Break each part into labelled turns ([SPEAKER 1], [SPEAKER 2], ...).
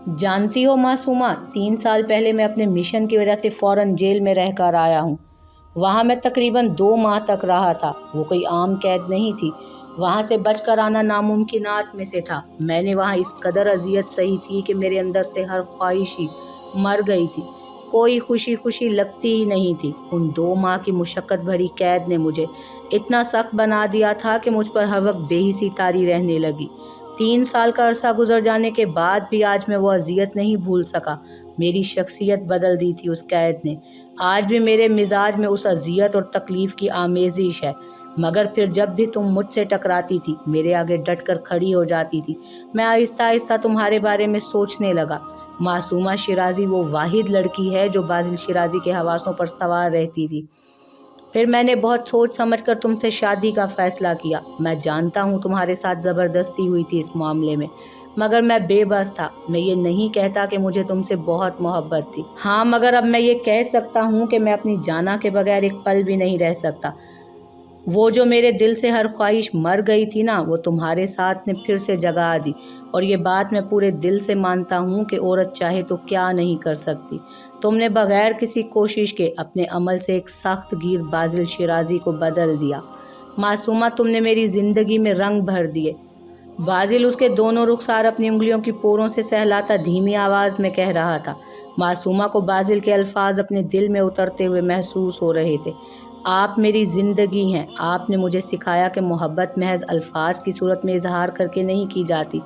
[SPEAKER 1] जानती हो मासूमा, 3 साल पहले मैं अपने मिशन की वजह से फ़ौरन जेल में रह कर आया हूँ। वहाँ मैं तकरीबन 2 माह तक रहा था। वो कोई आम कैद नहीं थी। वहाँ से बचकर आना नामुमकिनात में से था। मैंने वहाँ इस कदर अजियत सही थी कि मेरे अंदर से हर ख्वाहिश ही मर गई थी। कोई खुशी खुशी लगती ही नहीं थी। उन 2 माह की मुशक्क़त भरी कैद ने मुझे इतना सख्त बना दिया था कि मुझ पर हर वक्त बेहिसी तारी रहने लगी। 3 साल का अरसा गुजर जाने के बाद भी आज मैं वो अजियत नहीं भूल सका। मेरी शख्सियत बदल दी थी उस कैद ने। आज भी मेरे मिजाज में उस अजियत और तकलीफ़ की आमेज़िश है। मगर फिर जब भी तुम मुझसे टकराती थी, मेरे आगे डट कर खड़ी हो जाती थी। मैं आहिस्ता आहिस्ता तुम्हारे बारे में सोचने लगा। मासूमा शिराज़ी वो वाहिद लड़की है जो बाज़िल शिराज़ी के हवासों पर सवार रहती थी। फिर मैंने बहुत सोच समझकर तुमसे शादी का फ़ैसला किया। मैं जानता हूँ तुम्हारे साथ ज़बरदस्ती हुई थी इस मामले में, मगर मैं बेबस था। मैं ये नहीं कहता कि मुझे तुमसे बहुत मोहब्बत थी। हाँ, मगर अब मैं ये कह सकता हूँ कि मैं अपनी जाना के बगैर एक पल भी नहीं रह सकता। वो जो मेरे दिल से हर ख्वाहिश मर गई थी ना, वो तुम्हारे साथ ने फिर से जगा दी। और ये बात मैं पूरे दिल से मानता हूँ कि औरत चाहे तो क्या नहीं कर सकती। तुमने बगैर किसी कोशिश के अपने अमल से एक सख्त गिर बाज़िल शिराज़ी को बदल दिया। मासूमा, तुमने मेरी ज़िंदगी में रंग भर दिए। बाज़िल उसके दोनों रुखसार अपनी उंगलियों की पोरों से सहलाता धीमी आवाज़ में कह रहा था। मासूमा को बाज़िल के अल्फाज अपने दिल में उतरते हुए महसूस हो रहे थे। आप मेरी ज़िंदगी हैं। आपने मुझे सिखाया कि मोहब्बत महज अल्फाज की सूरत में इजहार करके नहीं की जाती,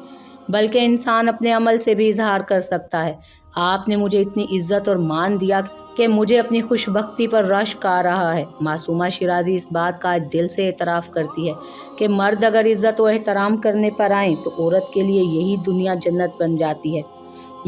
[SPEAKER 1] बल्कि इंसान अपने अमल से भी इजहार कर सकता है। आपने मुझे इतनी इज्जत और मान दिया कि मुझे अपनी खुशबख्ती पर रश्क आ रहा है। मासूमा शिराज़ी इस बात का आज दिल से एतराफ़ करती है कि मर्द अगर इज़्ज़त व एहतराम करने पर आएँ तो औरत के लिए यही दुनिया जन्नत बन जाती है।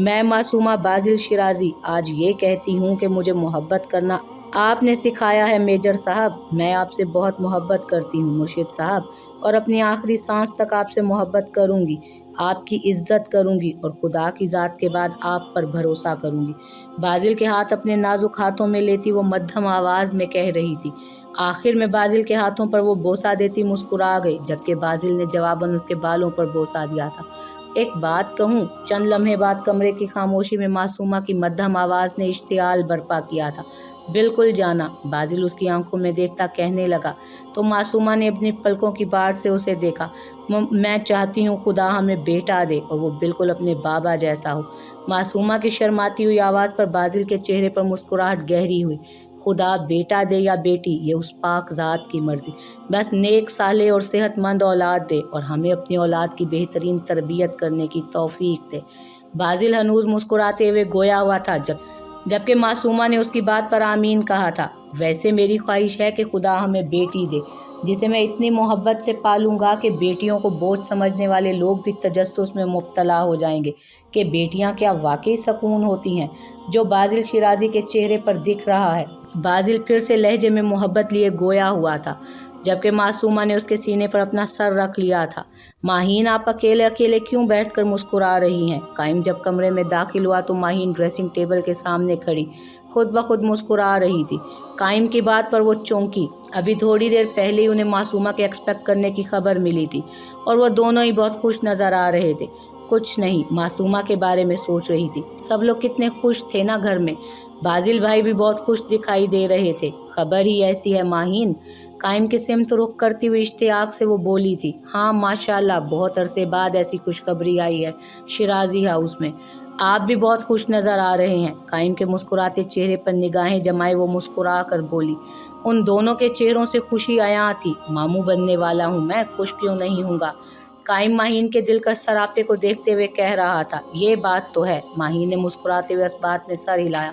[SPEAKER 1] मैं मासूमा बाज़िल शिराज़ी आज ये कहती हूँ कि मुझे मोहब्बत करना आपने सिखाया है मेजर साहब। मैं आपसे बहुत मोहब्बत करती हूँ मुर्शिद साहब, और अपनी आखिरी सांस तक आपसे मोहब्बत करूँगी। आपकी इज्जत करूँगी और खुदा की ज़ात के बाद आप पर भरोसा करूँगी। बाज़िल के हाथ अपने नाजुक हाथों में लेती वो मध्यम आवाज़ में कह रही थी। आखिर में बाज़िल के हाथों पर वो बोसा देती मुस्कुरा गई, जबकि बाज़िल ने जवाबन उसके बालों पर बोसा दिया था। एक बात कहूँ, चंद लम्हे बाद कमरे की खामोशी में मासूमा की मध्यम आवाज़ ने इश्तियाल बर्पा किया था। बिल्कुल जाना। बाज़िल उसकी आंखों में देखता कहने लगा। तो मासूमा ने अपनी पलकों की बाट से उसे देखा। मैं चाहती हूँ खुदा हमें बेटा दे और वो बिल्कुल अपने बाबा जैसा हो। मासूमा की शर्माती हुई आवाज़ पर बाज़िल के चेहरे पर मुस्कुराहट गहरी हुई। खुदा बेटा दे या बेटी, ये उस पाक ज़ात की मर्ज़ी। बस नेक साले और सेहतमंद औलाद दे और हमें अपनी औलाद की बेहतरीन तरबियत करने की तौफीक दे। बाज़िल हनूज मुस्कुराते हुए गोया हुआ था, जबकि मासूमा ने उसकी बात पर आमीन कहा था। वैसे मेरी ख्वाहिश है कि खुदा हमें बेटी दे जिसे मैं इतनी मोहब्बत से पालूंगा कि बेटियों को बोझ समझने वाले लोग भी तजस्सुस में मुब्तला हो जाएंगे कि बेटियां क्या वाकई सकून होती हैं, जो बाज़िल शिराज़ी के चेहरे पर दिख रहा है। बाज़िल फिर से लहजे में मोहब्बत लिए गोया हुआ था, जबकि मासूमा ने उसके सीने पर अपना सर रख लिया था। माहीन, आप अकेले अकेले क्यों बैठकर मुस्कुरा रही हैं? काइम जब कमरे में दाखिल हुआ तो माहीन ड्रेसिंग टेबल के सामने खड़ी खुद ब खुद मुस्कुरा रही थी। काइम की बात पर वो चौंकी। अभी थोड़ी देर पहले ही उन्हें मासूमा के एक्सपेक्ट करने की खबर मिली थी और वो दोनों ही बहुत खुश नज़र आ रहे थे। कुछ नहीं, मासूमा के बारे में सोच रही थी। सब लोग कितने खुश थे ना घर में। बाज़िल भाई भी बहुत खुश दिखाई दे रहे थे। खबर ही ऐसी है माहीन। काइम की सिमत रुख करती हुई इश्तियाक से वो बोली थी। हाँ माशाल्लाह, बहुत अरसे बाद ऐसी खुशखबरी आई है शिराज़ी हाउस में। आप भी बहुत खुश नज़र आ रहे हैं। काइम के मुस्कुराते चेहरे पर निगाहें जमाए वो मुस्कुरा कर बोली। उन दोनों के चेहरों से खुशी आया थी। मामू बनने वाला हूँ मैं, खुश क्यों नहीं हूँगा। काइम माहीन के दिल का सरापे को देखते हुए कह रहा था। ये बात तो है। माहीन ने मुस्कुराते हुए इस बात में सर हिलाया।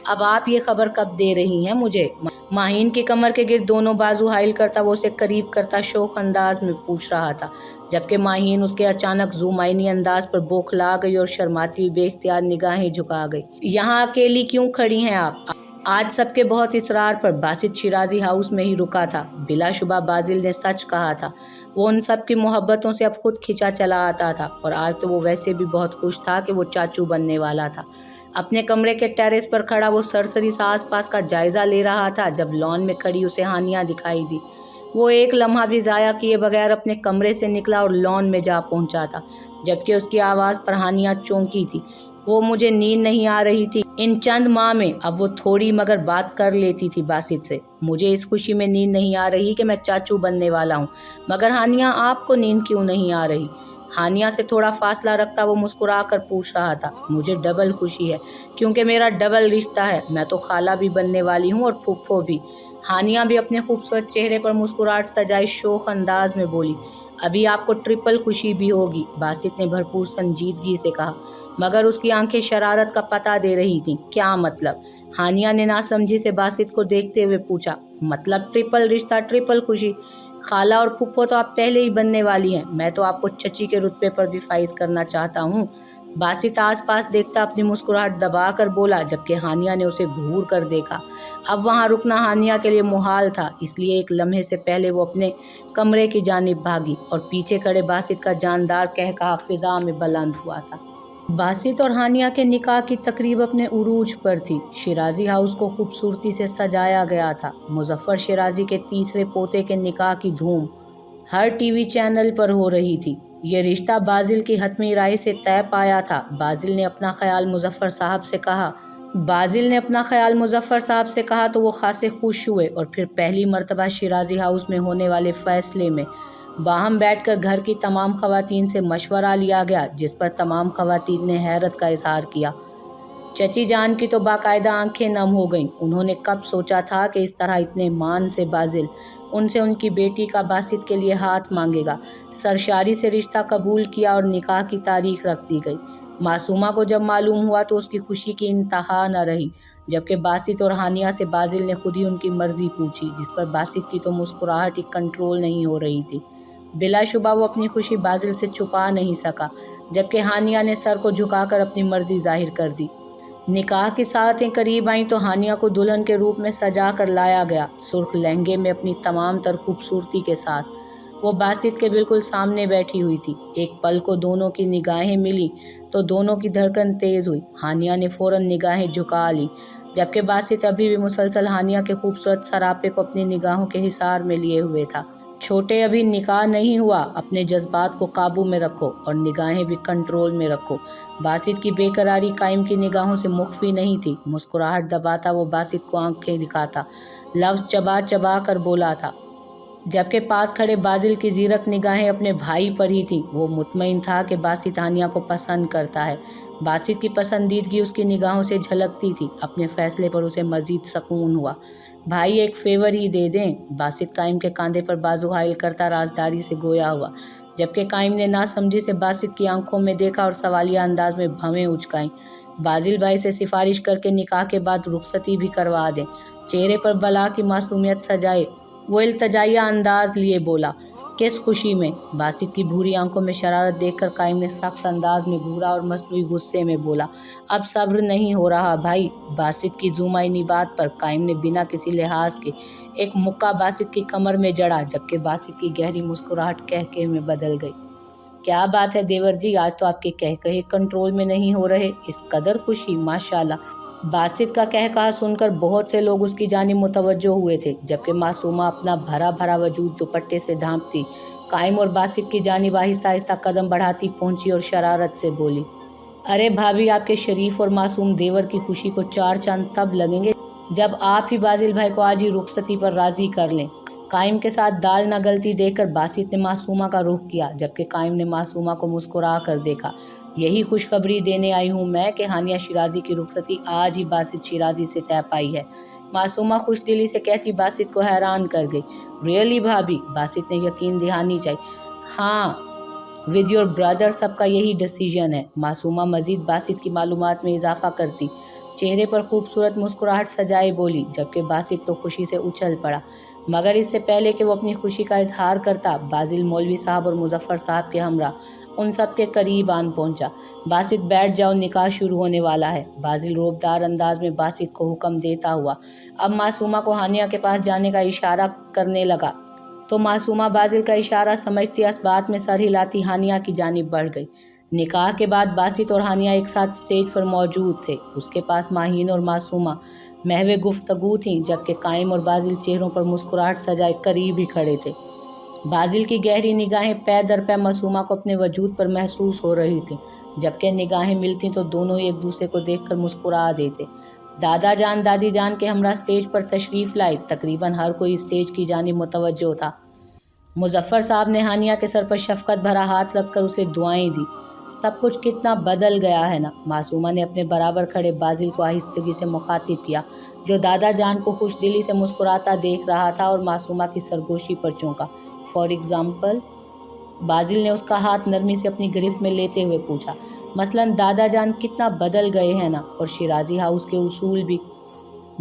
[SPEAKER 1] अब आप ये खबर कब दे रही हैं मुझे? माहीन की कमर के गिर्द दोनों बाजू हाइल करता वो उसे करीब करता शौक अंदाज में पूछ रहा था, जबकि माहीन उसके अचानक जुमाइनी अंदाज पर बौखला गई और शर्माती हुई बेख्तियार निगाहें झुका गई। यहाँ अकेली क्यों खड़ी हैं आप? आज सबके बहुत इसरार पर बासित शिराज़ी हाउस में ही रुका था। बिलाशुबा बाज़िल ने सच कहा था। वो उन सब की मोहब्बतों से अब खुद खिंचा चला आता था और आज तो वो वैसे भी बहुत खुश था कि वो चाचू बनने वाला था। अपने कमरे के टेरेस पर खड़ा वो सरसरी सा आसपास का जायजा ले रहा था जब लॉन में खड़ी उसे हानिया दिखाई दी। वो एक लम्हा भी ज़ाया किए बगैर अपने कमरे से निकला और लॉन में जा पहुंचा था, जबकि उसकी आवाज़ पर हानिया चौंकी थी। वो मुझे नींद नहीं आ रही थी इन चंद माह में। अब वो थोड़ी मगर बात कर लेती थी बासित से। मुझे इस खुशी में नींद नहीं आ रही कि मैं चाचू बनने वाला हूँ। मगर हानिया, आपको नींद क्यों नहीं आ रही? हानिया से थोड़ा फासला रखता वो मुस्कुरा कर पूछ रहा था। मुझे डबल खुशी है क्योंकि मेरा डबल रिश्ता है। मैं तो खाला भी बनने वाली हूँ और फूफो भी। हानिया भी अपने खूबसूरत चेहरे पर मुस्कुराहट सजाए शोख अंदाज में बोली। अभी आपको ट्रिपल खुशी भी होगी, बासित ने भरपूर संजीदगी से कहा। मगर उसकी आंखें शरारत का पता दे रही थीं। क्या मतलब? हानिया ने नासमझी से बासित को देखते हुए पूछा। मतलब ट्रिपल रिश्ता, ट्रिपल खुशी। खाला और फूफो तो आप पहले ही बनने वाली हैं। मैं तो आपको चची के रुतबे पर भी फाइज करना चाहता हूँ। बासित आसपास देखता अपनी मुस्कुराहट दबा कर बोला, जबकि हानिया ने उसे घूर कर देखा। अब वहाँ रुकना हानिया के लिए मुहाल था, इसलिए एक लम्हे से पहले वो अपने कमरे की जानिब भागी और पीछे खड़े बासित का जानदार कहकहा फिजा में बुलंद हुआ था। बासित और हानिया के निकाह की तकरीब अपने उरूज पर थी। शिराजी हाउस को खूबसूरती से सजाया गया था। मुजफ्फर शिराजी के तीसरे पोते के निकाह की धूम हर टीवी चैनल पर हो रही थी। ये रिश्ता बाजिल की हतमी राय से तय पाया था। बाजिल ने अपना ख्याल मुजफ्फर साहब से कहा तो वो खासे खुश हुए और फिर पहली मर्तबा शिराजी हाउस में होने वाले फैसले में बाहम बैठकर घर की तमाम खवातीन से मशवरा लिया गया, जिस पर तमाम खवातीन ने हैरत का इजहार किया। चची जान की तो बाकायदा आंखें नम हो गईं। उन्होंने कब सोचा था कि इस तरह इतने मान से बाजिल उनसे उनकी बेटी का बासित के लिए हाथ मांगेगा। सरशारी से रिश्ता कबूल किया और निकाह की तारीख रख दी गई। मासूमा को जब मालूम हुआ तो उसकी खुशी की इंतहा न रही, जबकि बासित और हानिया से बाजिल ने खुद ही उनकी मर्जी पूछी, जिस पर बासित की तो मुस्कुराहट ही कंट्रोल नहीं हो रही थी। बिलाशुबा वो अपनी खुशी बाजिल से छुपा नहीं सका, जबकि हानिया ने सर को झुकाकर अपनी मर्जी जाहिर कर दी। निकाह की सातें करीब आईं तो हानिया को दुल्हन के रूप में सजा कर लाया गया, सुर्ख लहंगे में अपनी तमाम तर खूबसूरती के साथ। वो बासित के बिल्कुल सामने बैठी हुई थी। एक पल को दोनों की निगाहें मिली तो दोनों की धड़कन तेज हुई। हानिया ने फौरन निगाहें झुका ली, जबकि बासित अभी भी मुसलसल हानिया के खूबसूरत सरापे को अपनी निगाहों के हिसार में लिए हुए था। छोटे, अभी निकाह नहीं हुआ, अपने जज्बात को काबू में रखो और निगाहें भी कंट्रोल में रखो। बासित की बेकरारी कायम की निगाहों से मुख्फी नहीं थी। मुस्कुराहट दबाता वो बासित को आंखें दिखाता लफ्ज़ चबा चबा कर बोला था, जबकि पास खड़े बाजिल की जीरक निगाहें अपने भाई पर ही थीं। वो मुतमईन था कि बासित हानिया को पसंद करता है। बासित की पसंदीदगी उसकी निगाहों से झलकती थी। अपने फैसले पर उसे मज़ीद सकून हुआ। भाई, एक फेवर ही दे दें। बासित कायम के कांधे पर बाजू हाइल करता राजदारी से गोया हुआ, जबकि कायम ने नासमझी से बासित की आंखों में देखा और सवालिया अंदाज में भवें उचकाईं। बाजिल भाई से सिफारिश करके निकाह के बाद रुखसती भी करवा दें। चेहरे पर बला की मासूमियत सजाए वो इल्तजाइया अंदाज लिए बोला, किस खुशी में? बासित की भूरी आंखों में शरारत देखकर कायम ने सख्त अंदाज में घूरा और मसनूई गुस्से में बोला, अब सब्र नहीं हो रहा भाई। बासित की जुमाइनी बात पर कायम ने बिना किसी लिहाज के एक मुक्का बासित की कमर में जड़ा, जबकि बासित की गहरी मुस्कुराहट कहके में बदल गई। क्या बात है देवर जी, आज तो आपके कहकहे कंट्रोल में नहीं हो रहे। इस कदर खुशी, माशाल्लाह। बासित का कहकहा सुनकर बहुत से लोग उसकी जानिब मुतवज्जो हुए थे, जबकि मासूमा अपना भरा भरा वजूद दुपट्टे से ढांपती कायम और बासित की जानिब आहिस्ता आहिस्ता कदम बढ़ाती पहुंची और शरारत से बोली, अरे भाभी, आपके शरीफ और मासूम देवर की खुशी को चार चांद तब लगेंगे जब आप ही बाजिल भाई को आज ही रुखसती पर राजी कर लें। कायम के साथ दाल न गलती देखकर बासित ने मासूमा का रुख किया, जबकि कायम ने मासूमा को मुस्कुरा कर देखा। यही खुशखबरी देने आई हूँ मैं कि हानिया शिराजी की रुखसती आज ही बासित शिराजी से तय पाई है। मासूमा खुश दिली से कहती बासित को हैरान कर गई। रियली भाभी? बासित ने यकीन दिहानी चाहिए। हाँ, विद योर ब्रदर सबका यही डिसीजन है। मासूमा मजीद बासित की मालूमात में इजाफा करती चेहरे पर खूबसूरत मुस्कुराहट सजाए बोली, जबकि बासित तो खुशी से उछल पड़ा। मगर इससे पहले कि वो अपनी खुशी का इजहार करता, बाजिल मौलवी साहब और मुजफ्फर साहब के हमरा उन सब के करीब आन पहुंचा। बासित बैठ जाओ, निकाह शुरू होने वाला है। बाजिल रोबदार अंदाज में बासित को हुक्म देता हुआ अब मासूमा को हानिया के पास जाने का इशारा करने लगा, तो मासूमा बाजिल का इशारा समझती असबात में सर हिलाती हानिया की जानिब बढ़ गई। निकाह के बाद बासित और हानिया एक साथ स्टेज पर मौजूद थे। उसके पास माहीन और मासूमा महवे गुफ्तगू थीं, जबकि कायम और बाजिल चेहरों पर मुस्कुराहट सजाए करीब ही खड़े थे। बाजिल की गहरी निगाहें पै दर पै मासूमा को अपने वजूद पर महसूस हो रही थीं। जबकि निगाहें मिलती तो दोनों ही एक दूसरे को देखकर मुस्कुरा देते। दादा जान दादी जान के हमरा स्टेज पर तशरीफ़ लाए। तकरीबन हर कोई स्टेज की जानिब मुतवज्जो था। मुजफ्फर साहब ने हानिया के सर पर शफकत भरा हाथ रखकर उसे दुआएं दी। सब कुछ कितना बदल गया है ना। मासूमा ने अपने बराबर खड़े बाजिल को आहिस्तगी से मुखातिब किया, जो दादा जान को खुश दिली से मुस्कुराता देख रहा था और मासूमा की सरगोशी पर चौंका। For example? बाजिल ने उसका हाथ नरमी से अपनी गिरफ्त में लेते हुए पूछा। मसलन दादा जान कितना बदल गए हैं ना, और शिराजी हाउस के उसूल भी।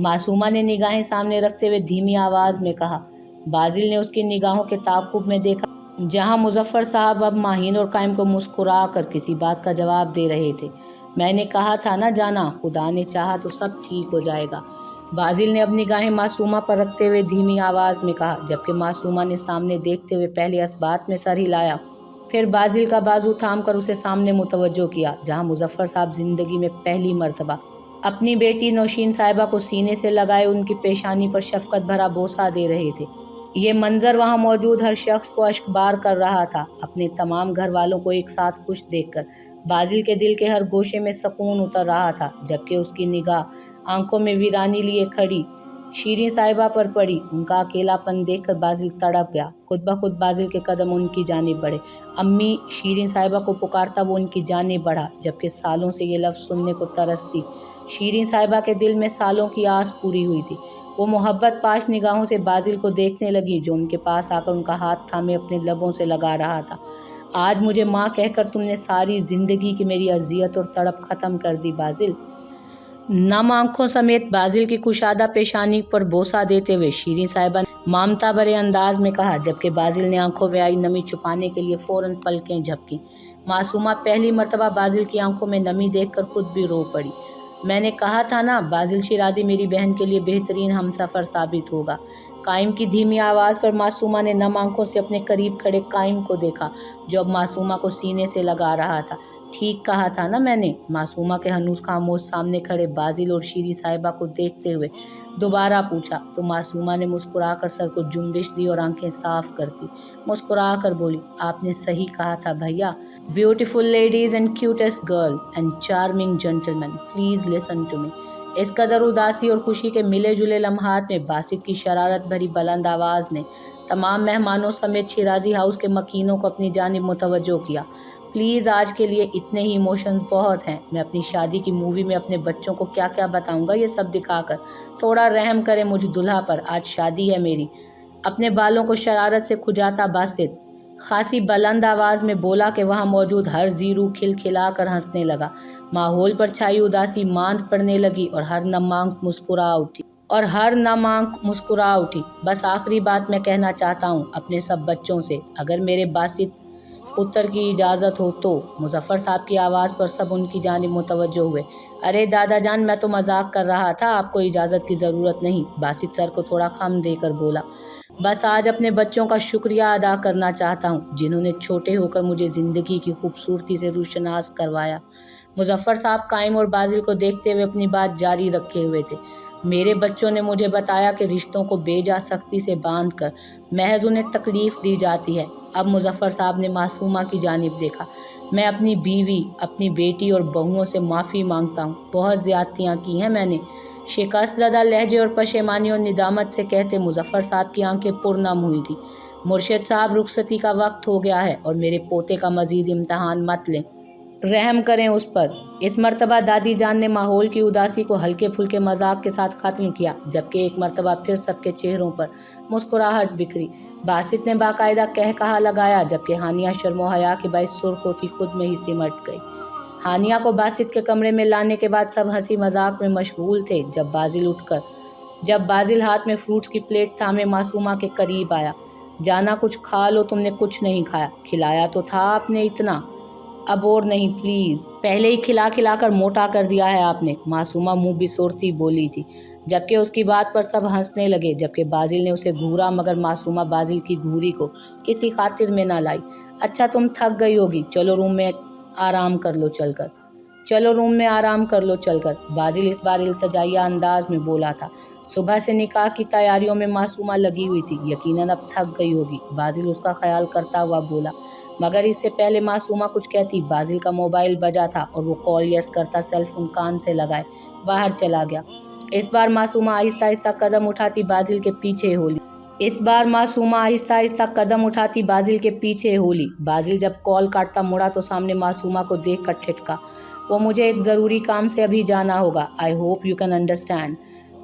[SPEAKER 1] मासूमा ने निगाहें सामने रखते हुए धीमी आवाज़ में कहा। बाजिल ने उसकी निगाहों के ताक़ुब में देखा, जहां मुजफ्फर साहब अब माहीन और कायम को मुस्कुरा कर किसी बात का जवाब दे रहे थे। मैंने कहा था ना जाना, खुदा ने चाहा तो सब ठीक हो जाएगा। बाजिल ने अपनी निगाहें मासूमा पर रखते हुए धीमी आवाज़ में कहा, जबकि मासूमा ने सामने देखते हुए पहले असबात में सर हिलाया, फिर बाजिल का बाजू थाम कर उसे सामने मुतवज्जो किया, जहां मुजफ्फर साहब ज़िंदगी में पहली मर्तबा अपनी बेटी नौशीन साहिबा को सीने से लगाए उनकी पेशानी पर शफकत भरा बोसा दे रहे थे। ये मंजर वहां मौजूद हर शख्स को अश्कबार कर रहा था। अपने तमाम घर वालों को एक साथ खुश देखकर बाजिल के दिल के हर गोशे में सुकून उतर रहा था, जबकि उसकी निगाह आंखों में वीरानी लिए खड़ी शीरीं साहिबा पर पड़ी। उनका अकेलापन देखकर बाजिल तड़प गया। खुद ब खुद बाजिल के कदम उनकी जानिब बढ़े। अम्मी, शीरीं साहिबा को पुकारता वो उनकी जानिब बढ़ा, जबकि सालों से ये लफ्ज़ सुनने को तरसती शीरीं साहिबा के दिल में सालों की आस पूरी हुई थी। वो मोहब्बत पाश निगाहों से बाजिल को देखने लगी, जो उनके पास आकर उनका हाथ थामे अपने लबों से लगा रहा था। आज मुझे माँ कहकर तुमने सारी ज़िंदगी की मेरी अजियत और तड़प ख़त्म कर दी बाजिल। नम आंखों समेत बाजिल की कुशादा पेशानी पर बोसा देते हुए शीरीं साहिबा ने ममता भरे अंदाज में कहा, जबकि बाजिल ने आंखों में आई नमी छुपाने के लिए फ़ौरन पलकें झपकी। मासूमा पहली मर्तबा बाजिल की आंखों में नमी देखकर खुद भी रो पड़ी। मैंने कहा था ना, बाजिल शिराजी मेरी बहन के लिए बेहतरीन हमसफ़र साबित होगा। काइम की धीमी आवाज़ पर मासूमा ने नम आंखों से अपने करीब खड़े काइम को देखा, जो अब मासूमा को सीने से लगा रहा था। ठीक कहा था ना मैंने? मासूमा के हनूस खामोश सामने खड़े बाजिल और शीरीं साहिबा को देखते हुए दोबारा पूछा, तो मासूमा ने मुस्कुराकर सर को जुम्बिश दी और आंखें साफ करती मुस्कुरा कर बोली, आपने सही कहा था भैया। Beautiful ladies and cutest girl and charming gentleman, please listen to me. इस कदर उदासी और खुशी के मिले जुले लम्हात में बासित की शरारत भरी बुलंद आवाज़ ने तमाम मेहमानों समेत शिराजी हाउस के मकीनों को अपनी जानिब मुतवज्जो किया। प्लीज़, आज के लिए इतने ही इमोशंस बहुत हैं। मैं अपनी शादी की मूवी में अपने बच्चों को क्या क्या बताऊंगा ये सब दिखाकर। थोड़ा रहम करें मुझ दुल्हा पर, आज शादी है मेरी। अपने बालों को शरारत से खुजाता बासित खासी बुलंद आवाज़ में बोला कि वहाँ मौजूद हर जीरू खिलखिला कर हंसने लगा। माहौल पर छाई उदासी मांद पड़ने लगी और हर नम आंख मुस्कुरा उठी। बस आखिरी बात मैं कहना चाहता हूँ अपने सब बच्चों से, अगर मेरे बासित पुत्र की इजाज़त हो तो। मुजफ्फर साहब की आवाज़ पर सब उनकी जानिब मुतवज्जो हुए। अरे दादा जान, मैं तो मजाक कर रहा था, आपको इजाज़त की ज़रूरत नहीं। बासित सर को थोड़ा खम देकर बोला, बस आज अपने बच्चों का शुक्रिया अदा करना चाहता हूँ, जिन्होंने छोटे होकर मुझे ज़िंदगी की खूबसूरती से रूशनास करवाया। मुजफ्फर साहब काइम और बाजिल को देखते हुए अपनी बात जारी रखे हुए थे। मेरे बच्चों ने मुझे बताया कि रिश्तों को बेजा सख्ती से बांध कर महज उन्हें तकलीफ़ दी जाती है। अब मुजफ्फर साहब ने मासूमा की जानिब देखा। मैं अपनी बीवी, अपनी बेटी और बहुओं से माफ़ी मांगता हूँ। बहुत ज़्यादतियाँ की हैं मैंने। शिकस्त ज़दा लहजे और पशेमानी और निदामत से कहते मुजफ्फर साहब की आंखें पुरनम हुई थी। मुर्शिद साहब, रुखसती का वक्त हो गया है और मेरे पोते का मज़ीद इम्तहान मत लें, रहम करें उस पर। इस मर्तबा दादी जान ने माहौल की उदासी को हल्के फुल्के मजाक के साथ ख़त्म किया, जबकि एक मर्तबा फिर सबके चेहरों पर मुस्कुराहट बिखरी। बासित ने बाकायदा कह कहा लगाया, जबकि हानिया शर्मो हया के बाइस सुर्ख होती खुद में ही सिमट गई। हानिया को बासित के कमरे में लाने के बाद सब हंसी मजाक में मशगूल थे। जब बाजिल हाथ में फ्रूट्स की प्लेट थामे मासूमा के करीब आया। जाना, कुछ खा लो, तुमने कुछ नहीं खाया। खिलाया तो था आपने इतना, अब और नहीं प्लीज़, पहले ही खिला खिला कर मोटा कर दिया है आपने। मासूमा मुंह बिसोरती बोली थी, जबकि उसकी बात पर सब हंसने लगे। जबकि बाजिल ने उसे घूरा, मगर मासूमा बाजिल की घूरी को किसी खातिर में ना लाई। अच्छा, तुम थक गई होगी, चलो रूम में आराम कर लो चलकर। बाजिल इस बार इल्तिजाइया अंदाज में बोला था। सुबह से निकाह की तैयारियों में मासूमा लगी हुई थी, यकीनन अब थक गई होगी। बाजिल उसका ख्याल करता हुआ बोला। मगर इससे पहले मासूमा कुछ कहती बाजिल का मोबाइल बजा था और वो कॉल यस करता सेल फोन कान से लगाए बाहर चला गया। इस बार मासूमा आहिस्ता आहिस्ता कदम उठाती बाजिल के पीछे होली। बाजिल जब कॉल काटता मुड़ा तो सामने मासूमा को देख कर ठिठका, वो मुझे एक ज़रूरी काम से अभी जाना होगा, I hope you can understand.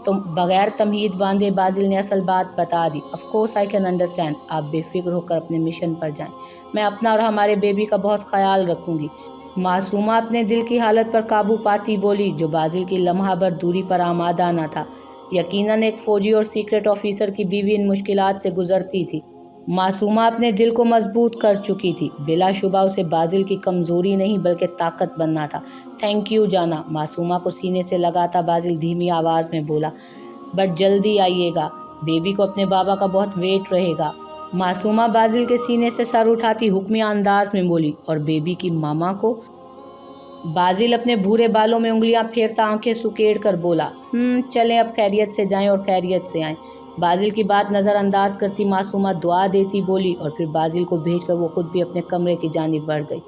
[SPEAKER 1] तो बगैर तमहीद बांधे बाजिल ने असल बात बता दी। Of course I can understand, आप बेफिक्र होकर अपने मिशन पर जाएं, मैं अपना और हमारे बेबी का बहुत ख्याल रखूंगी। मासूमा अपने दिल की हालत पर काबू पाती बोली, जो बाजिल की लम्हा भर दूरी पर आमादा न था। यकीनन एक फौजी और सीक्रेट ऑफिसर की बीवी इन मुश्किलात से गुजरती थी। मासूमा अपने दिल को मजबूत कर चुकी थी। बिलाशुबा उसे बाजिल की कमज़ोरी नहीं बल्कि ताकत बनना था। थैंक यू जाना, मासूमा को सीने से लगाता बाजिल धीमी आवाज़ में बोला, बट जल्दी आइएगा, बेबी को अपने बाबा का बहुत वेट रहेगा। मासूमा बाजिल के सीने से सर उठाती हुक्मिया अंदाज में बोली, और बेबी की मामा को? बाजिल अपने भूरे बालों में उंगलियां फेरता आंखें सुकेड़ कर बोला, चलें अब खैरियत से जाएं और खैरियत से आएं। बाजिल की बात नज़रअंदाज करती मासूमा दुआ देती बोली, और फिर बाजिल को भेजकर वो खुद भी अपने कमरे की जानिब बढ़ गई।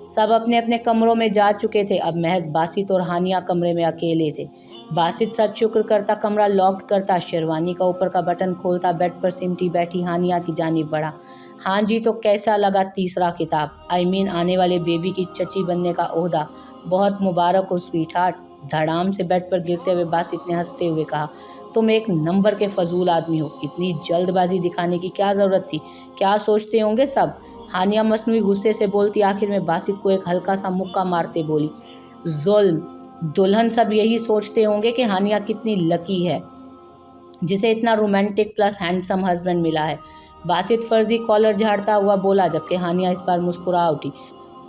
[SPEAKER 1] सब अपने अपने कमरों में जा चुके थे। अब महज बासित और हानिया कमरे में अकेले थे। बासित सतशुक्र करता कमरा लॉक करता, शेरवानी का ऊपर का बटन खोलता बेड पर सिमटी बैठी हानिया की जानिब बढ़ा। हाँ जी, तो कैसा लगा तीसरा किताब? आई मीन आने वाले बेबी की चची बनने का ओहदा। बहुत मुबारक हो स्वीट हार्ट। धड़ाम से बेड पर गिरते हुए बासित ने हंसते हुए कहा, तुम एक नंबर के फजूल आदमी हो, इतनी जल्दबाजी दिखाने की क्या ज़रूरत थी? क्या सोचते होंगे सब? हानिया मसनूई गुस्से से बोलती आखिर में बासित को एक हल्का सा मुक्का मारते बोली, जुल्म। दुल्हन सब यही सोचते होंगे कि हानिया कितनी लकी है, जिसे इतना रोमांटिक प्लस हैंडसम हस्बैंड मिला है। बासित फर्जी कॉलर झाड़ता हुआ बोला, जबकि हानिया इस बार मुस्कुरा उठी।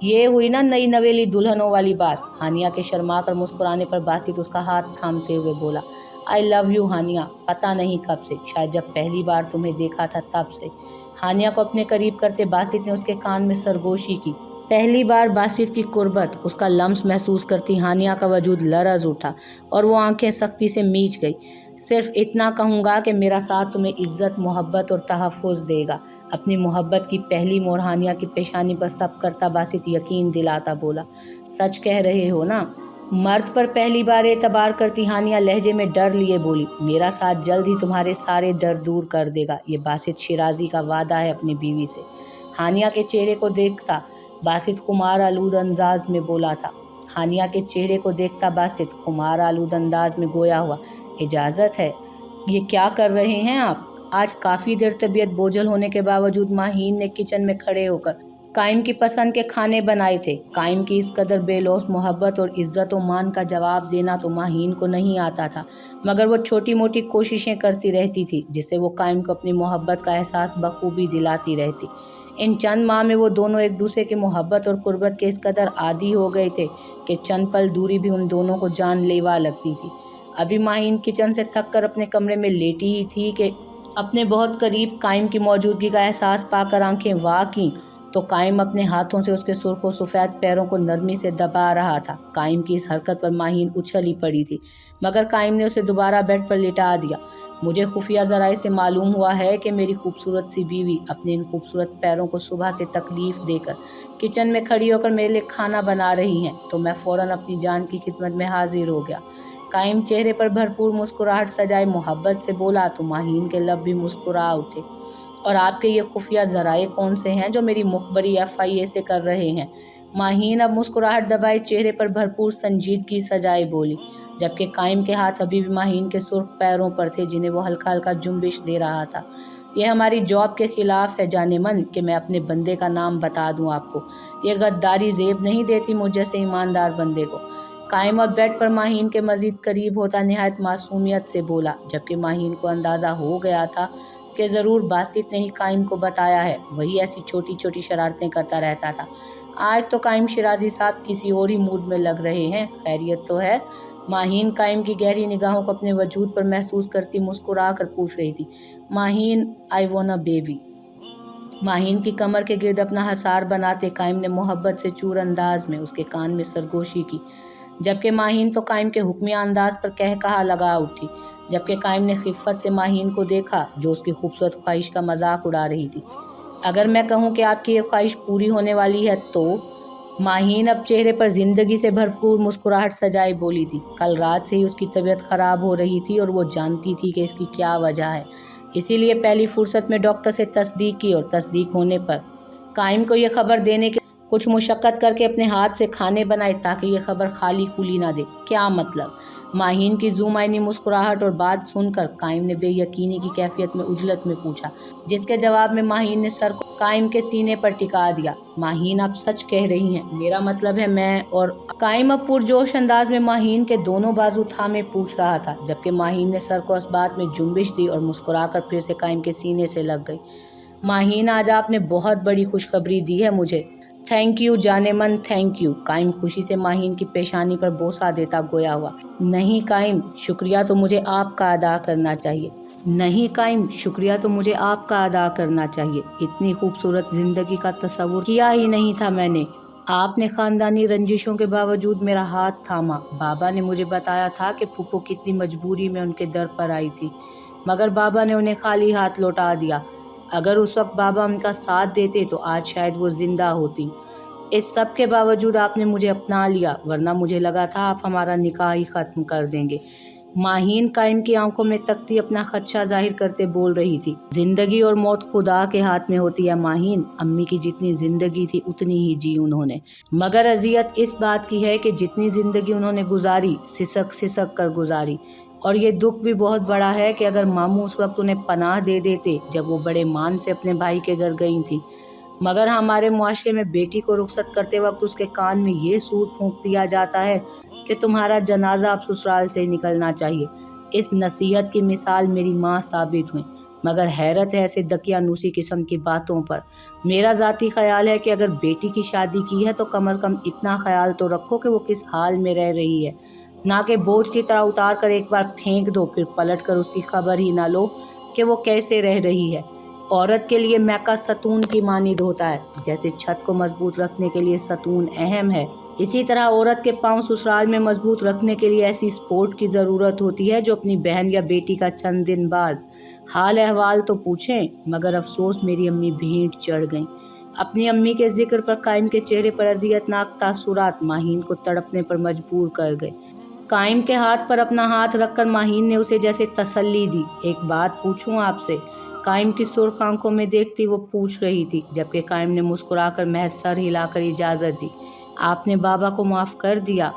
[SPEAKER 1] ये हुई ना नई नवेली दुल्हनों वाली बात। हानिया के शर्मा कर मुस्कुराने पर बासित उसका हाथ थामते हुए बोला, आई लव यू हानिया, पता नहीं कब से, शायद जब पहली बार तुम्हें देखा था तब से। हानिया को अपने करीब करते बासित ने उसके कान में सरगोशी की। पहली बार बासित की कुर्बत, उसका लम्स महसूस करती हानिया का वजूद लरज उठा और वो आंखें सख्ती से मीच गई। सिर्फ इतना कहूँगा कि मेरा साथ तुम्हें इज्जत, मोहब्बत और तहफ़्फ़ुज़ देगा। अपनी मोहब्बत की पहली मोहर हानिया की पेशानी पर सब करता बासित यकीन दिलाता बोला, सच कह रहे हो ना? मर्द पर पहली बार एतबार करती हानिया लहजे में डर लिए बोली, मेरा साथ जल्द ही तुम्हारे सारे डर दूर कर देगा। ये बासित शिराजी का वादा है अपनी बीवी से। हानिया के चेहरे को देखता बासित खुमार आलूद अंदाज में बोला था। हानिया के चेहरे को देखता बासित खुमार आलूद अंदाज में गोया हुआ, इजाज़त है? ये क्या कर रहे हैं आप? आज काफ़ी देर तबीयत बोझल होने के बावजूद माहीन ने किचन में खड़े होकर कायम की पसंद के खाने बनाए थे। कायम की इस कदर बेलौस मोहब्बत और इज़्ज़त व मान का जवाब देना तो माहीन को नहीं आता था, मगर वो छोटी मोटी कोशिशें करती रहती थी जिससे वो कायम को अपनी मोहब्बत का एहसास बखूबी दिलाती रहती। इन चंद माह में वो दोनों एक दूसरे की मोहब्बत और कुर्बत के इस कदर आदी हो गए थे कि चंद पल दूरी भी उन दोनों को जानलेवा लगती थी। अभी माहीन किचन से थक कर अपने कमरे में लेटी ही थी कि अपने बहुत करीब कायम की मौजूदगी का एहसास पाकर आंखें वाह कीं तो कायम अपने हाथों से उसके सुर्ख व सफ़ेद पैरों को नरमी से दबा रहा था। कायम की इस हरकत पर माहीन उछल ही पड़ी थी, मगर कायम ने उसे दोबारा बेड पर लिटा दिया। मुझे खुफिया ज़राए से मालूम हुआ है कि मेरी खूबसूरत सी बीवी अपने इन खूबसूरत पैरों को सुबह से तकलीफ़ देकर किचन में खड़ी होकर मेरे लिए खाना बना रही हैं, तो मैं फ़ौरन अपनी जान की खिदमत में हाजिर हो गया। कायम चेहरे पर भरपूर मुस्कुराहट सजाए मोहब्बत से बोला तो माहीन के लब भी मुस्कुरा उठे। और आपके ये खुफिया ज़राए कौन से हैं जो मेरी मुखबरी FIA से कर रहे हैं? माहीन अब मुस्कुराहट दबाए चेहरे पर भरपूर संजीदगी सजाए बोली, जबकि कायम के हाथ अभी भी माहीन के सुर्ख पैरों पर थे जिन्हें वो हल्का हल्का जुम्बिश दे रहा था। ये हमारी जॉब के खिलाफ है जाने मन कि मैं अपने बंदे का नाम बता दूं आपको। ये गद्दारी जेब नहीं देती मुझ जैसे ईमानदार बंदे को। कायम अब बेड पर माहीन के मजीद करीब होता निहायत मासूमियत से बोला, जबकि माहीन को अंदाज़ा हो गया था कि ज़रूर बासित ने ही कायम को बताया है, वही ऐसी छोटी छोटी शरारतें करता रहता था। आज तो कायम शिराजी साहब किसी और ही मूड में लग रहे हैं, खैरियत तो है? माहीन कायम की गहरी निगाहों को अपने वजूद पर महसूस करती मुस्कुरा कर पूछ रही थी, Maheen I want a baby. Maheen की कमर के गिर्द अपना हसार बनाते कायम ने मोहब्बत से चूर अंदाज में उसके कान में सरगोशी की, जबकि माहीन तो कायम के हुक्मिया अंदाज पर कह कहा लगा उठी। जबकि कायम ने खिफ़्फ़त से माहीन को देखा जो उसकी खूबसूरत ख्वाहिश का मजाक उड़ा रही थी। اگر میں کہوں کہ آپ کی یہ خواہش پوری ہونے والی ہے تو؟ ماہین اب چہرے پر زندگی سے بھرپور مسکراہٹ سجائے بولی تھی۔ کل رات سے ہی اس کی طبیعت خراب ہو رہی تھی اور وہ جانتی تھی کہ اس کی کیا وجہ ہے، اسی لیے پہلی فرصت میں ڈاکٹر سے تصدیق کی اور تصدیق ہونے پر قائم کو یہ خبر دینے کے کچھ مشقت کر کے اپنے ہاتھ سے کھانے بنائے تاکہ یہ خبر خالی خولی نہ دے۔ کیا مطلب؟ ماہین کی زومعنی مسکراہٹ اور بات سن کر قائم نے بے یقینی کی کیفیت میں عجلت میں پوچھا، جس کے جواب میں ماہین نے سر کو قائم کے سینے پر ٹکا دیا۔ ماہین آپ سچ کہہ رہی ہیں، میرا مطلب ہے میں اور قائم اب پرجوش انداز میں ماہین کے دونوں بازو تھامے پوچھ رہا تھا، جبکہ ماہین نے سر کو اس بات میں جنبش دی اور مسکرا کر پھر سے قائم کے سینے سے لگ گئی۔ ماہین آج آپ نے بہت بڑی خوشخبری دی ہے مجھے۔ تھینک یو جانے من، تھینک یو۔ قائم خوشی سے ماہین کی پیشانی پر بوسہ دیتا گویا ہوا۔ نہیں قائم، شکریہ تو مجھے آپ کا ادا کرنا چاہیے۔ نہیں قائم، شکریہ تو مجھے آپ کا ادا کرنا چاہیے۔ اتنی خوبصورت زندگی کا تصور کیا ہی نہیں تھا میں نے۔ آپ نے خاندانی رنجشوں کے باوجود میرا ہاتھ تھاما۔ بابا نے مجھے بتایا تھا کہ پھپھو کتنی مجبوری میں ان کے در پر آئی تھی، مگر بابا نے انہیں خالی ہاتھ لوٹا دیا۔ اگر اس وقت بابا ان کا ساتھ دیتے تو آج شاید وہ زندہ ہوتی۔ اس سب کے باوجود آپ نے مجھے اپنا لیا، ورنہ مجھے لگا تھا آپ ہمارا نکاح ہی ختم کر دیں گے۔ ماہین قائم کی آنکھوں میں تکتی اپنا خدشہ ظاہر کرتے بول رہی تھی۔ زندگی اور موت خدا کے ہاتھ میں ہوتی ہے ماہین۔ امی کی جتنی زندگی تھی اتنی ہی جی انہوں نے، مگر اذیت اس بات کی ہے کہ جتنی زندگی انہوں نے گزاری سسک سسک کر گزاری۔ اور یہ دکھ بھی بہت بڑا ہے کہ اگر ماموں اس وقت انہیں پناہ دے دیتے جب وہ بڑے مان سے اپنے بھائی کے گھر گئی تھیں، مگر ہمارے معاشرے میں بیٹی کو رخصت کرتے وقت اس کے کان میں یہ سور پھونک دیا جاتا ہے کہ تمہارا جنازہ اب سسرال سے نکلنا چاہیے۔ اس نصیحت کی مثال میری ماں ثابت ہوئیں، مگر حیرت ہے ایسے دقیانوسی قسم کی باتوں پر۔ میرا ذاتی خیال ہے کہ اگر بیٹی کی شادی کی ہے تو کم از کم اتنا خیال تو رکھو کہ وہ کس حال میں رہ رہی ہے، نہ کہ بوجھ کی طرح اتار کر ایک بار پھینک دو پھر پلٹ کر اس کی خبر ہی نہ لو کہ وہ کیسے رہ رہی ہے۔ عورت کے لیے میکا ستون کی مانند ہوتا ہے، جیسے چھت کو مضبوط رکھنے کے لیے ستون اہم ہے، اسی طرح عورت کے پاؤں سسرال میں مضبوط رکھنے کے لیے ایسی سپورٹ کی ضرورت ہوتی ہے جو اپنی بہن یا بیٹی کا چند دن بعد حال احوال تو پوچھیں۔ مگر افسوس میری امی بھینٹ چڑھ گئیں۔ اپنی امی کے ذکر پر قائم کے چہرے پر اذیت ناک تاثرات ماہین کو تڑپنے پر مجبور کر گئے۔ قائم کے ہاتھ پر اپنا ہاتھ رکھ کر ماہین نے اسے جیسے تسلی دی۔ ایک بات پوچھوں آپ سے؟ قائم کی سرخ آنکھوں میں دیکھتی وہ پوچھ رہی تھی، جبکہ قائم نے مسکرا کر محض سر ہلا کر اجازت دی۔ آپ نے بابا کو معاف کر دیا؟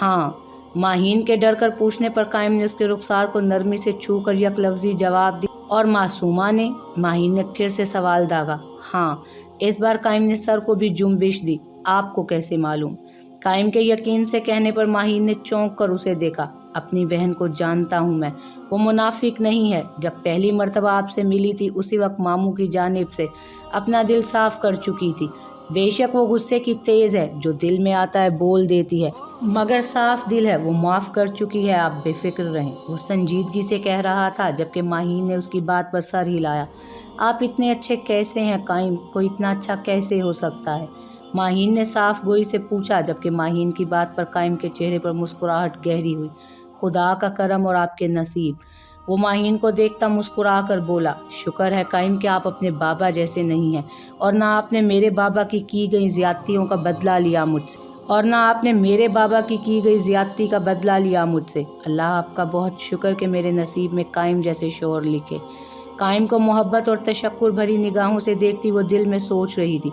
[SPEAKER 1] ہاں۔ ماہین کے ڈر کر پوچھنے پر قائم نے اس کے رخسار کو نرمی سے چھو کر یک لفظی جواب دی۔ اور معصومہ نے؟ ماہین نے پھر سے سوال داغا۔ ہاں۔ اس بار قائم نے سر کو بھی جنبش دی۔ آپ کو کیسے معلوم؟ قائم کے یقین سے کہنے پر ماہین نے چونک کر اسے دیکھا۔ اپنی بہن کو جانتا ہوں میں، وہ منافق نہیں ہے۔ جب پہلی مرتبہ آپ سے ملی تھی اسی وقت ماموں کی جانب سے اپنا دل صاف کر چکی تھی۔ بے شک وہ غصے کی تیز ہے، جو دل میں آتا ہے بول دیتی ہے، مگر صاف دل ہے، وہ معاف کر چکی ہے، آپ بے فکر رہیں۔ وہ سنجیدگی سے کہہ رہا تھا، جبکہ ماہین نے اس کی بات پر سر ہلایا۔ آپ اتنے اچھے کیسے ہیں قائم؟ کوئی اتنا اچھا کیسے ہو سکتا ہے؟ ماہین نے صاف گوئی سے پوچھا، جبکہ ماہین کی بات پر قائم کے چہرے پر مسکراہٹ گہری ہوئی۔ خدا کا کرم اور آپ کے نصیب۔ وہ ماہین کو دیکھتا مسکرا کر بولا، شکر ہے قائم کہ آپ اپنے بابا جیسے نہیں ہیں، اور نہ آپ نے میرے بابا کی گئی زیادتیوں کا بدلہ لیا مجھ سے، اللہ آپ کا بہت شکر کہ میرے نصیب میں قائم جیسے شوہر لکھے۔ قائم کو محبت اور تشکر بھری نگاہوں سے دیکھتی وہ دل میں سوچ رہی تھی،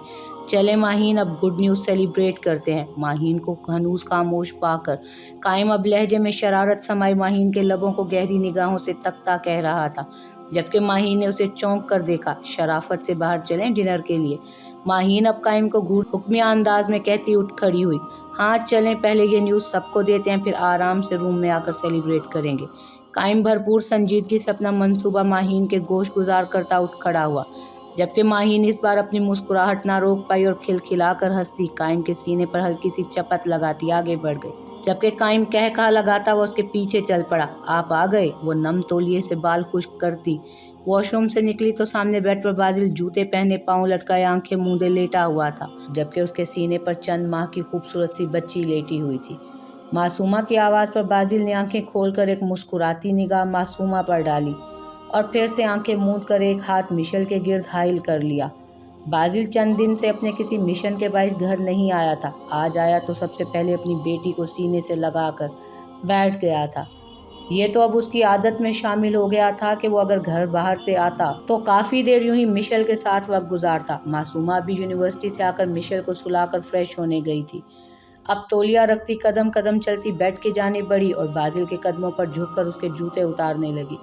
[SPEAKER 1] چلے ماہین اب گڈ نیوز سیلیبریٹ کرتے ہیں۔ ماہین کو ہنوز خاموش پا کر قائم اب لہجے میں شرارت سمائے ماہین کے لبوں کو گہری نگاہوں سے تکتا کہہ رہا تھا، جبکہ ماہین نے اسے چونک کر دیکھا۔ شرافت سے باہر چلیں ڈنر کے لیے۔ ماہین اب قائم کو حکمیہ انداز میں کہتی اٹھ کھڑی ہوئی۔ ہاں چلیں، پہلے یہ نیوز سب کو دیتے ہیں، پھر آرام سے روم میں آ کر سیلیبریٹ کریں گے۔ قائم بھرپور سنجیدگی سے اپنا منصوبہ ماہین کے گوش گزار کرتا اٹھ کھڑا ہوا، جبکہ ماہین اس بار اپنی مسکراہٹ نہ روک پائی اور کھلکھلا کر ہنستی قائم کے سینے پر ہلکی سی چپت لگاتی آگے بڑھ گئی، جبکہ قائم کہا لگاتا وہ اس کے پیچھے چل پڑا۔ آپ آ گئے؟ وہ نم تولیے سے بال خشک کرتی واش روم سے نکلی تو سامنے بیڈ پر بازل جوتے پہنے پاؤں لٹکائے آنکھیں موندے لیٹا ہوا تھا، جبکہ اس کے سینے پر چند ماہ کی خوبصورت سی بچی لیٹی ہوئی تھی۔ معصومہ کی آواز پر بازل نے آنکھیں کھول کر ایک مسکراتی نگاہ معصومہ پر ڈالی और फिर से आंखें मूंद कर एक हाथ मिशेल के गिर्द हाइल कर लिया। बाजिल चंद दिन से अपने किसी मिशन के बाइस घर नहीं आया था। आज आया तो सबसे पहले अपनी बेटी को सीने से लगाकर बैठ गया था। ये तो अब उसकी आदत में शामिल हो गया था कि वो अगर घर बाहर से आता तो काफ़ी देर यूं ही मिशेल के साथ वक्त गुजारता। मासूमा भी यूनिवर्सिटी से आकर मिशेल को सुलाकर फ्रेश होने गई थी। अब तौलिया रखती कदम कदम चलती बेड की जानिब बढ़ी और बाजिल के कदमों पर झुककर उसके जूते उतारने लगी।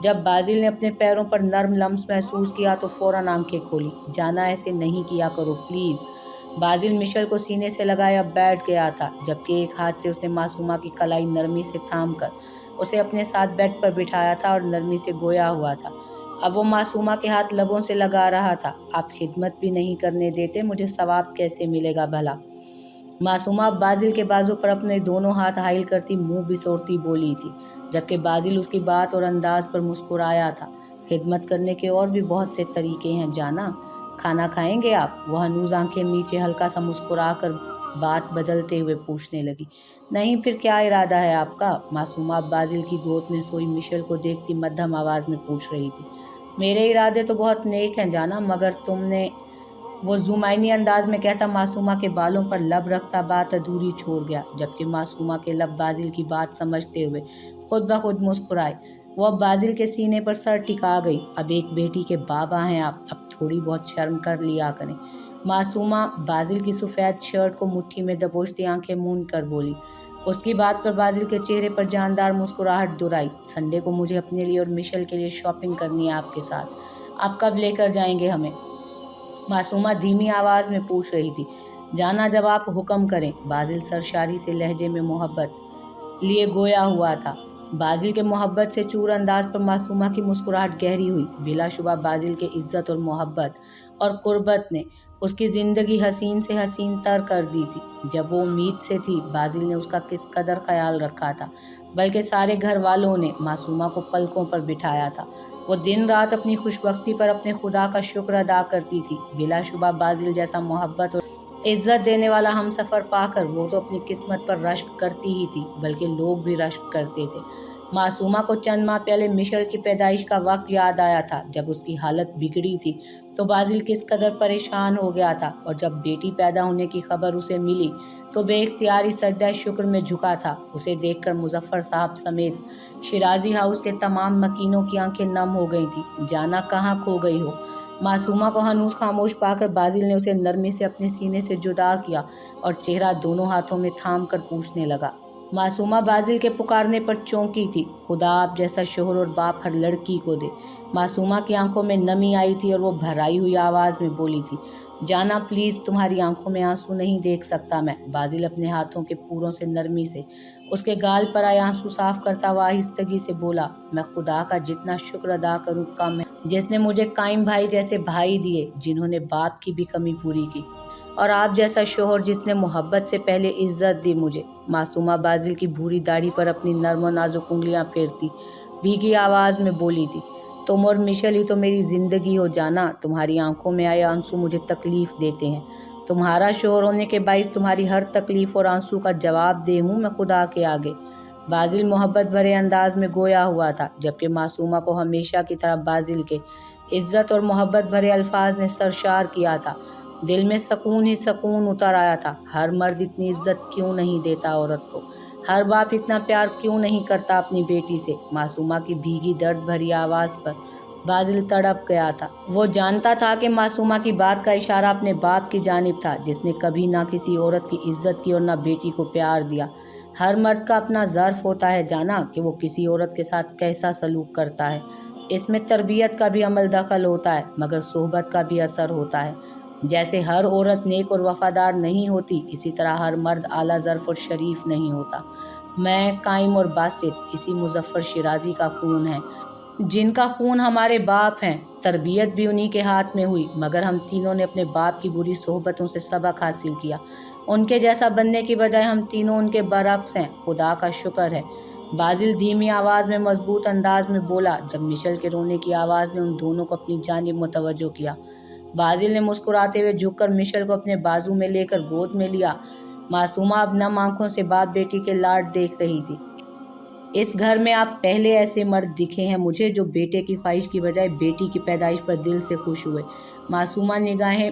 [SPEAKER 1] जब बाजिल ने अपने पैरों पर नर्म लम्स महसूस किया तो फौरन आंखें खोली। जाना, ऐसे नहीं किया करो प्लीज़। बाजिल मिशेल को सीने से लगाए अब बैठ गया था, जबकि एक हाथ से उसने मासूमा की कलाई नरमी से थाम कर उसे अपने साथ बेड पर बिठाया था और नरमी से गोया हुआ था। अब वो मासूमा के हाथ लबों से लगा रहा था। आप खिदमत भी नहीं करने देते, मुझे सवाब कैसे मिलेगा भला? मासूमा अब बाजिल के बाजू पर अपने दोनों हाथ हाइल करती मुंह बिसोरती बोली थी, जबकि बाजिल उसकी बात और अंदाज पर मुस्कुराया था। खिदमत करने के और भी बहुत से तरीके हैं जाना। खाना खाएंगे आप? वह हनूज आंखें नीचे हल्का सा मुस्कुरा कर बात बदलते हुए पूछने लगी। नहीं, फिर क्या इरादा है आपका? मासूमा बाजिल की गोद में सोई मिशेल को देखती मध्यम आवाज में पूछ रही थी। मेरे इरादे तो बहुत नेक हैं जाना, मगर तुमने, वो जुमाइनी अंदाज में कहता मासूमा के बालों पर लब रखता बात अधूरी छोड़ गया, जबकि मासूमा के लब बाजिल की बात समझते हुए खुद ब खुद मुस्कुराए। वो अब बाजिल के सीने पर सर टिका गई। अब एक बेटी के बाबा हैं आप, अब थोड़ी बहुत शर्म कर लिया करें। मासूमा बाजिल की सफ़ेद शर्ट को मुट्ठी में दबोचती आंखें मूंद कर बोली। उसकी बात पर बाजिल के चेहरे पर जानदार मुस्कुराहट दुराई। संडे को मुझे अपने लिए और मिशेल के लिए शॉपिंग करनी है आपके साथ। आप कब लेकर जाएंगे हमें? मासूमा धीमी आवाज़ में पूछ रही थी। जाना, जब आप हुक्म करें। बाजिल सरशारी से लहजे में मोहब्बत लिए गोया हुआ था। बाजिल के मोहब्बत से चूर अंदाज पर मासूमा की मुस्कुराहट गहरी हुई। बिलाशुबा बाजिल के इज्जत और मोहब्बत और कुर्बत ने उसकी ज़िंदगी हसीन से हसीन तर कर दी थी। जब वो उम्मीद से थी बाजिल ने उसका किस कदर ख्याल रखा था, बल्कि सारे घर वालों ने मासूमा को पलकों पर बिठाया था। वो दिन रात अपनी खुशबख्ती पर अपने खुदा का शुक्र अदा करती थी। बिलाशुबा बाजिल जैसा मोहब्बत और इज्जत देने वाला हम सफ़र पाकर वो तो अपनी किस्मत पर रश्क करती ही थी, बल्कि लोग भी रश्क करते थे। मासूमा को चंद माह पहले मिशेल की पैदाइश का वक्त याद आया था। जब उसकी हालत बिगड़ी थी तो बाजिल किस कदर परेशान हो गया था, और जब बेटी पैदा होने की खबर उसे मिली तो बेइख्तियारी सजदा शुक्र में झुका था। उसे देखकर मुजफ्फर साहब समेत शिराजी हाउस के तमाम मकीनों की आंखें नम हो गई थी। जाना, कहाँ खो गई हो? मासूमा को हनूस खामोश पाकर बाजिल ने उसे नरमी से अपने सीने से जुदा किया और चेहरा दोनों हाथों में थाम कर पूछने लगा। मासूमा बाजिल के पुकारने पर चौंकी थी। खुदा आप जैसा शोहर और बाप हर लड़की को दे। मासूमा की आंखों में नमी आई थी और वो भराई हुई आवाज़ में बोली थी। जाना प्लीज़, तुम्हारी आंखों में आंसू नहीं देख सकता मैं। बाजिल अपने हाथों के पूरों से नरमी से उसके गाल पर आए आंसू साफ करता हुआ आहिस्तगी से बोला, मैं खुदा का जितना शुक्र अदा करूँ कम है, जिसने मुझे कायम भाई जैसे भाई दिए, जिन्होंने बाप की भी कमी पूरी की, और आप जैसा शोहर जिसने मोहब्बत से पहले इज्जत दी मुझे। मासूमा बाजिल की भूरी दाढ़ी पर अपनी नर्म और नाजुक उंगलियां फेरती भीगी आवाज़ में बोली थी। तुम और मिशेल ही तो मेरी ज़िंदगी हो जाना। तुम्हारी आंखों में आए आंसू मुझे तकलीफ़ देते हैं। तुम्हारा शोहर होने के बाइस तुम्हारी हर तकलीफ़ और आंसू का जवाब दे हूँ मैं खुदा के आगे। बाजिल मोहब्बत भरे अंदाज में गोया हुआ था, जबकि मासूमा को हमेशा की तरह बाजिल के इज्जत और मोहब्बत भरे अल्फाज ने सरशार किया था। दिल में सकून ही सकून उतर आया था। हर मर्द इतनी इज्जत क्यों नहीं देता औरत को? हर बाप इतना प्यार क्यों नहीं करता अपनी बेटी से? मासूमा की भीगी दर्द भरी आवाज़ पर बाजिल तड़प गया था। वो जानता था कि मासूमा की बात का इशारा अपने बाप की जानिब था, जिसने कभी ना किसी औरत की इज्जत की और ना बेटी को प्यार दिया। हर मर्द का अपना ज़र्फ होता है जाना, कि वो किसी औरत के साथ कैसा सलूक करता है। इसमें तरबियत का भी अमल दखल होता है, मगर सोहबत का भी असर होता है। जैसे हर औरत नेक और वफादार नहीं होती, इसी तरह हर मर्द आला ज़र्फ और शरीफ नहीं होता। मैं, काइम और बासित इसी मुजफ्फर शिराजी का खून है, जिनका खून हमारे बाप हैं। तरबियत भी उन्हीं के हाथ में हुई, मगर हम तीनों ने अपने बाप की बुरी सोहबतों से सबक हासिल किया। उनके जैसा बनने की बजाय हम तीनों उनके बरक्स हैं। खुदा का शुक्र है। बाजिल धीमी आवाज़ में मजबूत अंदाज में बोला, जब मिशेल के रोने की आवाज़ ने उन दोनों को अपनी जानिब मुतवज्जो किया। बाजिल ने मुस्कुराते हुए झुककर मिशेल को अपने बाजू में लेकर गोद में लिया। मासूमा अब नम आंखों से बाप बेटी के लाड देख रही थी। اس گھر میں آپ پہلے ایسے مرد دکھے ہیں مجھے جو بیٹے کی خواہش کی بجائے بیٹی کی پیدائش پر دل سے خوش ہوئے۔ معصومہ نگاہیں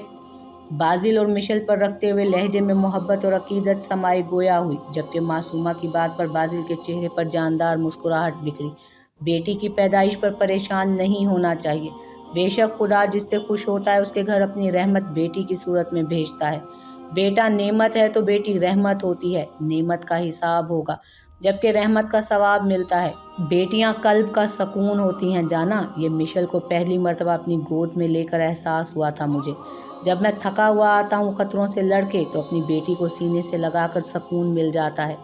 [SPEAKER 1] بازل اور مشل پر رکھتے ہوئے لہجے میں محبت اور عقیدت سمائے گویا ہوئی، جبکہ معصومہ کی بات پر بازل کے چہرے پر جاندار مسکراہٹ بکھری۔ بیٹی کی پیدائش پر پریشان نہیں ہونا چاہیے، بے شک خدا جس سے خوش ہوتا ہے اس کے گھر اپنی رحمت بیٹی کی صورت میں بھیجتا ہے۔ بیٹا نعمت ہے تو بیٹی رحمت ہوتی ہے، نعمت کا حساب ہوگا جبکہ رحمت کا ثواب ملتا ہے۔ بیٹیاں قلب کا سکون ہوتی ہیں جانا، یہ مشل کو پہلی مرتبہ اپنی گود میں لے کر احساس ہوا تھا مجھے۔ جب میں تھکا ہوا آتا ہوں خطروں سے لڑ کے تو اپنی بیٹی کو سینے سے لگا کر سکون مل جاتا ہے۔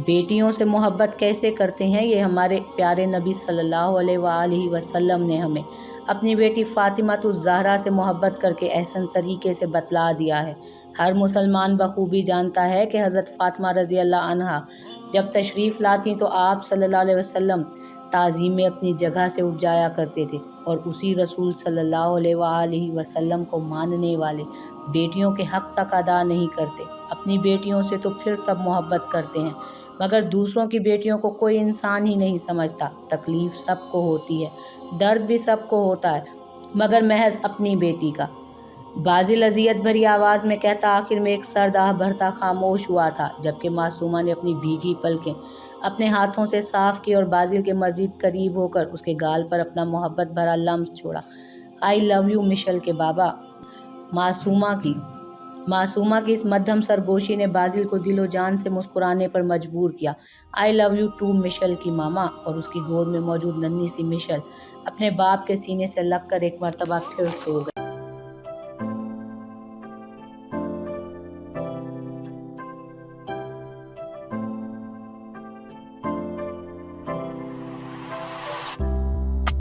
[SPEAKER 1] بیٹیوں سے محبت کیسے کرتے ہیں یہ ہمارے پیارے نبی صلی اللہ علیہ وآلہ وسلم نے ہمیں اپنی بیٹی فاطمہ الزہرا سے محبت کر کے احسن طریقے سے بتلا دیا ہے۔ ہر مسلمان بخوبی جانتا ہے کہ حضرت فاطمہ رضی اللہ عنہا جب تشریف لاتی تو آپ صلی اللہ علیہ وسلم تعظیم میں اپنی جگہ سے اٹھ جایا کرتے تھے، اور اسی رسول صلی اللہ علیہ وآلہ وسلم کو ماننے والے بیٹیوں کے حق تک ادا نہیں کرتے۔ اپنی بیٹیوں سے تو پھر سب محبت کرتے ہیں مگر دوسروں کی بیٹیوں کو کوئی انسان ہی نہیں سمجھتا۔ تکلیف سب کو ہوتی ہے، درد بھی سب کو ہوتا ہے مگر محض اپنی بیٹی کا۔ بازل اذیت بھری آواز میں کہتا آخر میں ایک سرد آہ بھرتا خاموش ہوا تھا، جبکہ معصومہ نے اپنی بھیگی پلکیں اپنے ہاتھوں سے صاف کی اور بازل کے مزید قریب ہو کر اس کے گال پر اپنا محبت بھرا لمس چھوڑا۔ آئی لو یو مشل کے بابا۔ معصومہ کی اس مدھم سرگوشی نے بازل کو دل و جان سے مسکرانے پر مجبور کیا۔ آئی لو یو ٹو مشل کی ماما۔ اور اس کی گود میں موجود ننھی سی مشل اپنے باپ کے سینے سے لگ کر ایک مرتبہ پھر سو گئی۔